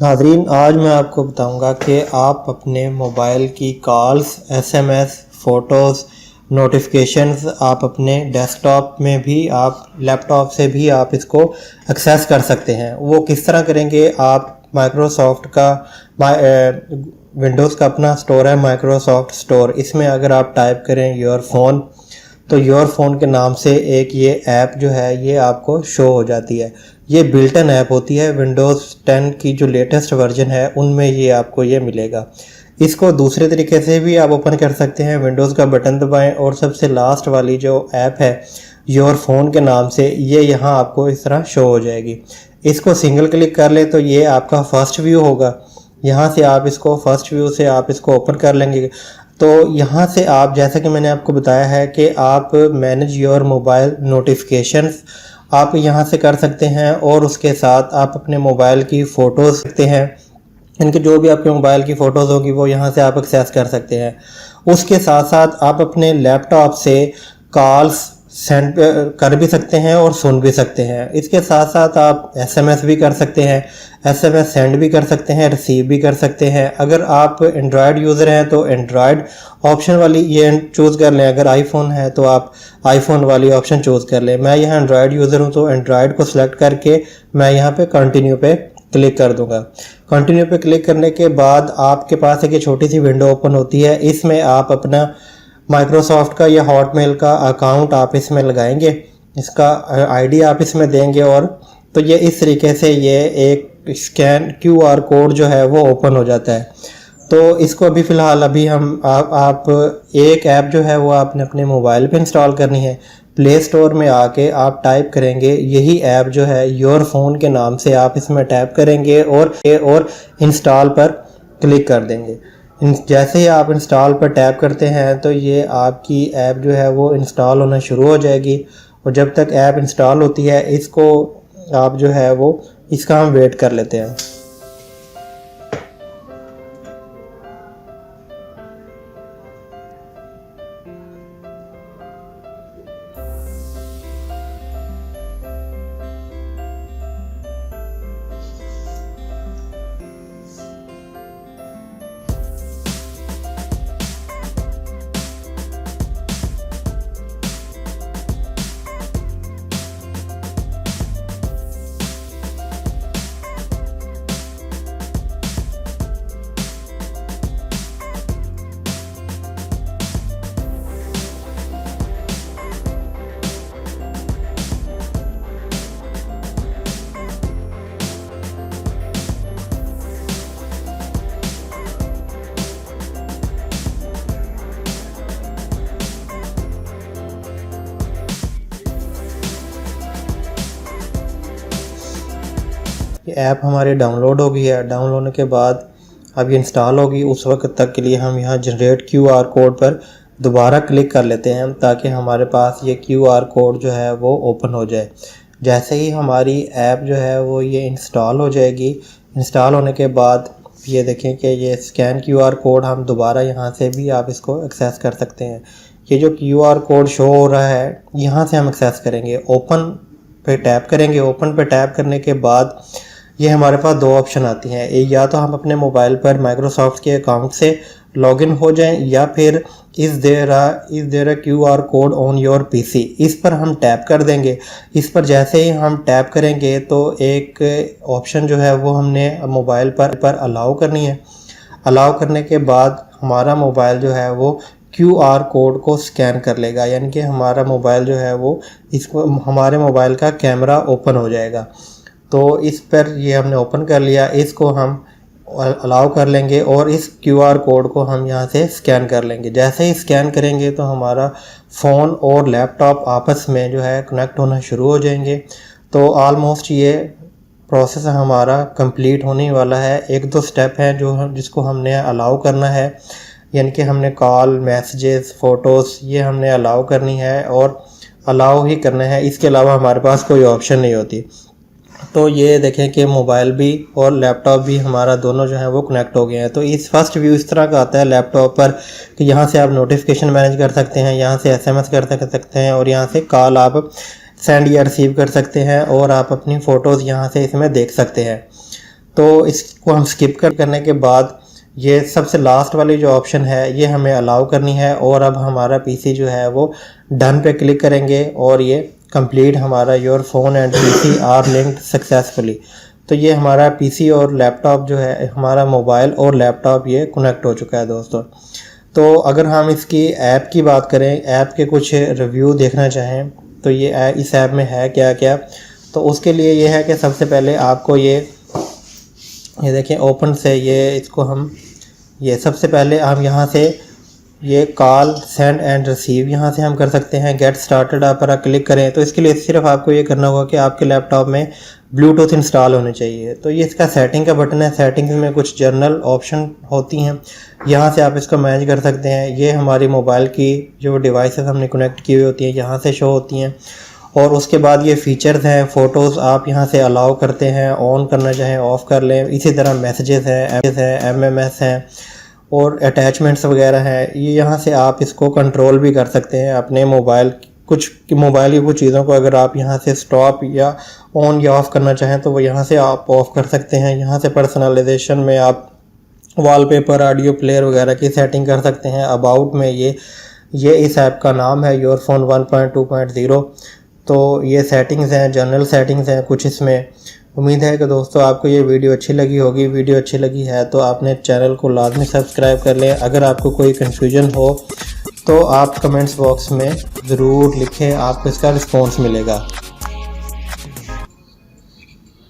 नाज़रीन, आज मैं आपको बताऊंगा कि आप अपने मोबाइल की कॉल्स, एसएमएस, फ़ोटोज़, नोटिफिकेशंस आप अपने डेस्कटॉप में भी, आप लैपटॉप से भी आप इसको एक्सेस कर सकते हैं। वो किस तरह करेंगे? आप माइक्रोसॉफ्ट का विंडोज़ का अपना स्टोर है माइक्रोसॉफ्ट स्टोर, इसमें अगर आप टाइप करें योर फ़ोन, तो योर फ़ोन के नाम से एक ये ऐप जो है ये आपको शो हो जाती है। ये बिल्ट इन ऐप होती है, विंडोज़ 10 की जो लेटेस्ट वर्जन है उनमें ये आपको ये मिलेगा। इसको दूसरे तरीके से भी आप ओपन कर सकते हैं, विंडोज़ का बटन दबाएं और सबसे लास्ट वाली जो ऐप है योर फ़ोन के नाम से, ये यहाँ आपको इस तरह शो हो जाएगी। इसको सिंगल क्लिक कर ले तो ये आपका फ़र्स्ट व्यू होगा। यहाँ से आप इसको फर्स्ट व्यू से आप इसको ओपन कर लेंगे। तो यहाँ से आप, जैसा कि मैंने आपको बताया है कि आप मैनेज योर मोबाइल नोटिफिकेशंस आप यहाँ से कर सकते हैं और उसके साथ आप अपने मोबाइल की फ़ोटोज़ सकते हैं। इनके जो भी आपके मोबाइल की फ़ोटोज़ होगी वो यहाँ से आप एक्सेस कर सकते हैं। उसके साथ साथ आप अपने लैपटॉप से कॉल्स सेंड कर भी सकते हैं और सुन भी सकते हैं। इसके साथ साथ आप एसएमएस भी कर सकते हैं, एसएमएस सेंड भी कर सकते हैं, रिसीव भी कर सकते हैं। अगर आप एंड्रॉयड यूज़र हैं तो एंड्रॉयड ऑप्शन वाली ये चूज़ कर लें, अगर आईफोन है तो आप आईफोन वाली ऑप्शन चूज़ कर लें। मैं यहाँ एंड्रॉयड यूज़र हूँ तो एंड्रॉयड को सिलेक्ट करके मैं यहाँ पे कंटिन्यू पे क्लिक कर दूंगा। कंटिन्यू पे क्लिक करने के बाद आपके पास एक छोटी सी विंडो ओपन होती है। इसमें आप अपना माइक्रोसॉफ्ट का या हॉटमेल का अकाउंट आप इसमें लगाएंगे, इसका आईडी आप इसमें देंगे और तो ये इस तरीके से ये एक स्कैन क्यूआर कोड जो है वो ओपन हो जाता है। तो इसको अभी फ़िलहाल अभी हम आप एक ऐप जो है वो आपने अपने मोबाइल पे इंस्टॉल करनी है। प्ले स्टोर में आके आप टाइप करेंगे यही ऐप जो है योर फ़ोन के नाम से, आप इसमें टाइप करेंगे और इंस्टॉल पर क्लिक कर देंगे। जैसे ही आप इंस्टॉल पर टैप करते हैं तो ये आपकी ऐप जो है वो इंस्टॉल होना शुरू हो जाएगी और जब तक ऐप इंस्टॉल होती है इसको आप जो है वो इसका हम वेट कर लेते हैं। ये ऐप हमारी डाउनलोड हो गई है। डाउनलोड होने के बाद अब ये इंस्टॉल होगी, उस वक्त तक के लिए हम यहाँ जनरेट क्यूआर कोड पर दोबारा क्लिक कर लेते हैं ताकि हमारे पास ये क्यूआर कोड जो है वो ओपन हो जाए। जैसे ही हमारी ऐप जो है वो ये इंस्टॉल हो जाएगी, इंस्टॉल होने के बाद ये देखें कि ये स्कैन क्यूआर कोड हम दोबारा यहाँ से भी आप इसको एक्सेस कर सकते हैं। ये जो क्यूआर कोड शो हो रहा है यहाँ से हम एक्सेस करेंगे, ओपन पे टैप करेंगे। ओपन पे टैप करने के बाद ये हमारे पास दो ऑप्शन आती हैं, या तो हम अपने मोबाइल पर माइक्रोसॉफ्ट के अकाउंट से लॉगिन हो जाएं या फिर is there a QR code on your PC, इस पर हम टैप कर देंगे। इस पर जैसे ही हम टैप करेंगे तो एक ऑप्शन जो है वो हमने मोबाइल पर अलाउ करनी है। अलाउ करने के बाद हमारा मोबाइल जो है वो क्यूआर कोड को स्कैन कर लेगा, यानी कि हमारा मोबाइल जो है वो इसको हमारे मोबाइल का कैमरा ओपन हो जाएगा। तो इस पर ये हमने ओपन कर लिया, इसको हम अलाउ कर लेंगे और इस क्यूआर कोड को हम यहाँ से स्कैन कर लेंगे। जैसे ही स्कैन करेंगे तो हमारा फ़ोन और लैपटॉप आपस में जो है कनेक्ट होना शुरू हो जाएंगे। तो ऑलमोस्ट ये प्रोसेस हमारा कंप्लीट होने वाला है। एक दो स्टेप हैं जिसको हमने अलाउ करना है, यानी कि हमने कॉल, मैसेजेस, फ़ोटोज़ ये हमने अलाउ करनी है और अलाउ ही करना है। इसके अलावा हमारे पास कोई ऑप्शन नहीं होती। तो ये देखें कि मोबाइल भी और लैपटॉप भी हमारा दोनों जो है वो कनेक्ट हो गए हैं। तो इस फर्स्ट व्यू इस तरह का आता है लैपटॉप पर कि यहाँ से आप नोटिफिकेशन मैनेज कर सकते हैं, यहाँ से एसएमएस कर सकते हैं और यहाँ से कॉल आप सेंड या रिसीव कर सकते हैं और आप अपनी फ़ोटोज़ यहाँ से इसमें देख सकते हैं। तो इसको हम स्किप करने के बाद ये सबसे लास्ट वाली जो ऑप्शन है ये हमें अलाउ करनी है, और अब हमारा पीसी जो है वो डन पे क्लिक करेंगे और ये कंप्लीट हमारा your phone and PC are linked successfully. तो ये हमारा पीसी और लैपटॉप जो है, हमारा मोबाइल और लैपटॉप ये कनेक्ट हो चुका है दोस्तों। तो अगर हम इसकी ऐप की बात करें, ऐप के कुछ रिव्यू देखना चाहें तो ये इस ऐप में है क्या क्या, तो उसके लिए ये है कि सबसे पहले आपको ये देखें ओपन से ये इसको हम ये सबसे पहले हम यहाँ से ये कॉल सेंड एंड रिसीव यहाँ से हम कर सकते हैं। गेट स्टार्टेड आप पर क्लिक करें तो इसके लिए सिर्फ आपको ये करना होगा कि आपके लैपटॉप में ब्लूटूथ इंस्टॉल होने चाहिए। तो ये इसका सेटिंग का बटन है, सेटिंग्स में कुछ जनरल ऑप्शन होती हैं, यहाँ से आप इसको मैनेज कर सकते हैं। ये हमारी मोबाइल की जो डिवाइसेस हमने कनेक्ट की हुई होती हैं यहाँ से शो होती हैं, और उसके बाद ये फीचर्स हैं, फ़ोटोज़ आप यहाँ से अलाउ करते हैं, ऑन करना चाहें ऑफ़ कर लें। इसी तरह मैसेजेस हैं, MMS हैं और अटैचमेंट्स वगैरह हैं, ये यहाँ से आप इसको कंट्रोल भी कर सकते हैं अपने मोबाइल की कुछ चीज़ों को अगर आप यहाँ से स्टॉप या ऑन या ऑफ़ करना चाहें तो वो यहाँ से आप ऑफ़ कर सकते हैं। यहाँ से पर्सनलाइजेशन में आप वॉलपेपर, ऑडियो प्लेयर वगैरह की सेटिंग कर सकते हैं। अबाउट में ये इस ऐप का नाम है योर फोन 1.2.0। तो ये सेटिंग्स हैं, जनरल सेटिंग्स हैं कुछ इसमें। उम्मीद है कि दोस्तों आपको ये वीडियो अच्छी लगी होगी। वीडियो अच्छी लगी है तो आपने चैनल को लाजमी सब्सक्राइब कर लें। अगर आपको कोई कन्फ्यूजन हो तो आप कमेंट्स बॉक्स में ज़रूर लिखें, आपको इसका रिस्पॉन्स मिलेगा।